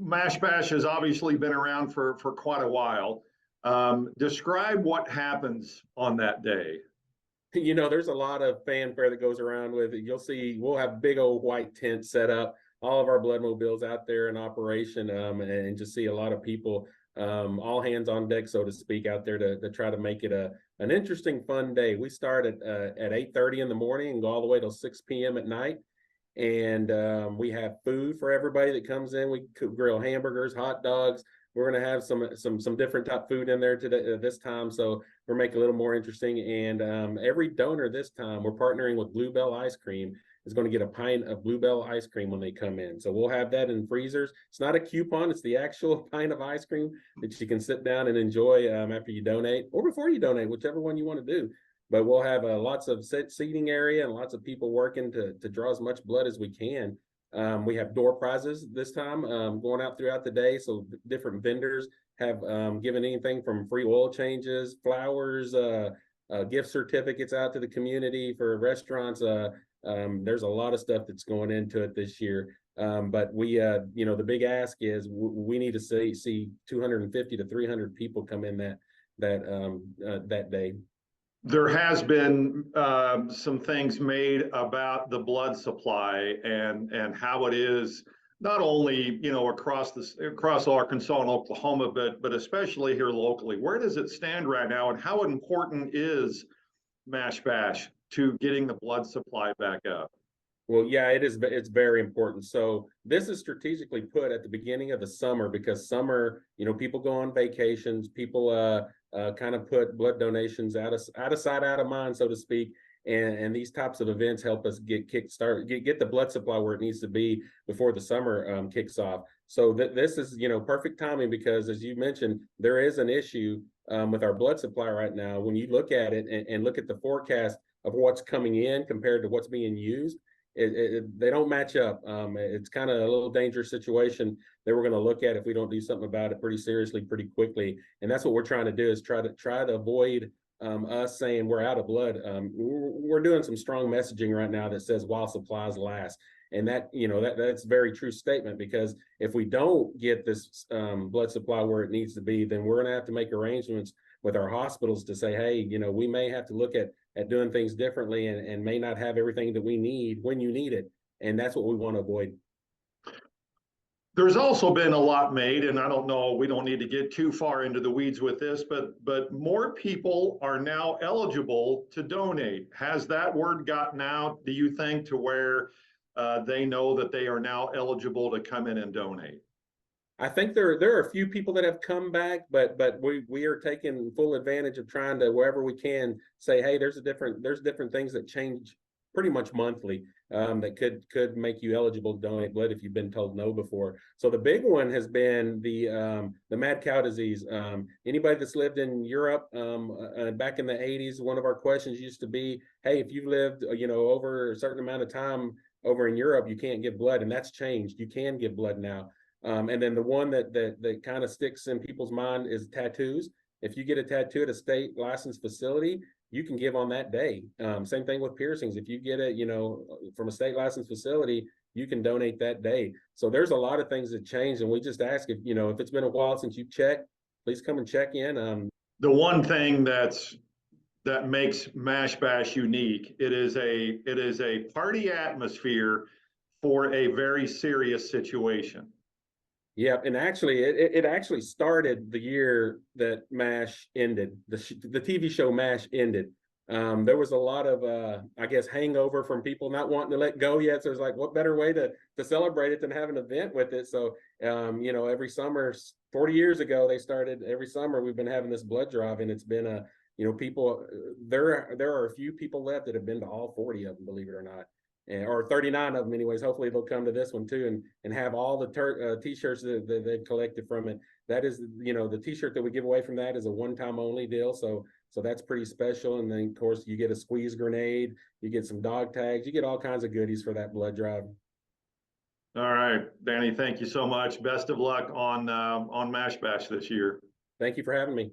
Mash Bash has obviously been around for quite a while. Describe what happens on that day. There's a lot of fanfare that goes around with it. You'll see we'll have big old white tents set up, all of our blood mobiles out there in operation, and just see a lot of people, all hands on deck, so to speak, out there to try to make it an interesting, fun day. We start at 8:30 in the morning and go all the way till 6 p.m. at night. And we have food for everybody that comes in. We could grill hamburgers, hot dogs. We're going to have some different type food in there today this time, so we're making it a little more interesting. And every donor this time, we're partnering with Bluebell Ice Cream, is going to get a pint of Bluebell ice cream when they come in. So we'll have that in freezers. It's not a coupon; it's the actual pint of ice cream that you can sit down and enjoy after you donate or before you donate, whichever one you want to do. But we'll have lots of seating area and lots of people working to draw as much blood as we can. We have door prizes this time going out throughout the day. So different vendors have given anything from free oil changes, flowers, gift certificates out to the community for restaurants. There's a lot of stuff that's going into it this year. But we, the big ask is we need to see 250 to 300 people come in that day. There has been some things made about the blood supply and how it is not only across Arkansas and Oklahoma, but especially here locally. Where does it stand right now, and how important is Mash Bash to getting the blood supply back up? Well, yeah, it is. It's very important. So this is strategically put at the beginning of the summer because summer, people go on vacations, people kind of put blood donations out of sight, out of mind, so to speak. And these types of events help us get the blood supply where it needs to be before the summer kicks off. So this is, perfect timing because, as you mentioned, there is an issue with our blood supply right now. When you look at it and look at the forecast of what's coming in compared to what's being used, they don't match up. It's kind of a little dangerous situation that we're going to look at if we don't do something about it pretty seriously, pretty quickly. And that's what we're trying to do, is try to avoid us saying we're out of blood. We're doing some strong messaging right now that says while supplies last. And that's a very true statement, because if we don't get this blood supply where it needs to be, then we're going to have to make arrangements with our hospitals to say, hey, we may have to look at doing things differently and may not have everything that we need when you need it. And that's what we want to avoid. There's also been a lot made, and I don't know, we don't need to get too far into the weeds with this, but more people are now eligible to donate. Has that word gotten out, do you think, to where they know that they are now eligible to come in and donate? I think there are a few people that have come back, but we are taking full advantage of trying to, wherever we can, say, hey, there's different things that change pretty much monthly that could make you eligible to donate blood if you've been told no before. So the big one has been the mad cow disease. Anybody that's lived in Europe back in the 80s, one of our questions used to be, hey, if you've lived over a certain amount of time over in Europe, you can't give blood, and that's changed. You can give blood now. And then the one that kind of sticks in people's mind is tattoos. If you get a tattoo at a state licensed facility, you can give on that day. Same thing with piercings. If you get it, from a state licensed facility, you can donate that day. So there's a lot of things that change, and we just ask if it's been a while since you've checked, please come and check in. The one thing that makes Mash Bash unique, it is a party atmosphere for a very serious situation. Yeah, and actually, it actually started the year that MASH ended. The TV show MASH ended. There was a lot of, I guess, hangover from people not wanting to let go yet. So it's like, what better way to celebrate it than have an event with it? So, every summer, 40 years ago, they started every summer. We've been having this blood drive, and it's been people. There are a few people left that have been to all 40 of them, believe it or not. Or 39 of them anyways. Hopefully they'll come to this one too and have all the t-shirts that they've collected from it. That is, the t-shirt that we give away from that is a one-time only deal. So that's pretty special. And then of course you get a squeeze grenade, you get some dog tags, you get all kinds of goodies for that blood drive. All right, Danny, thank you so much. Best of luck on Mash Bash this year. Thank you for having me.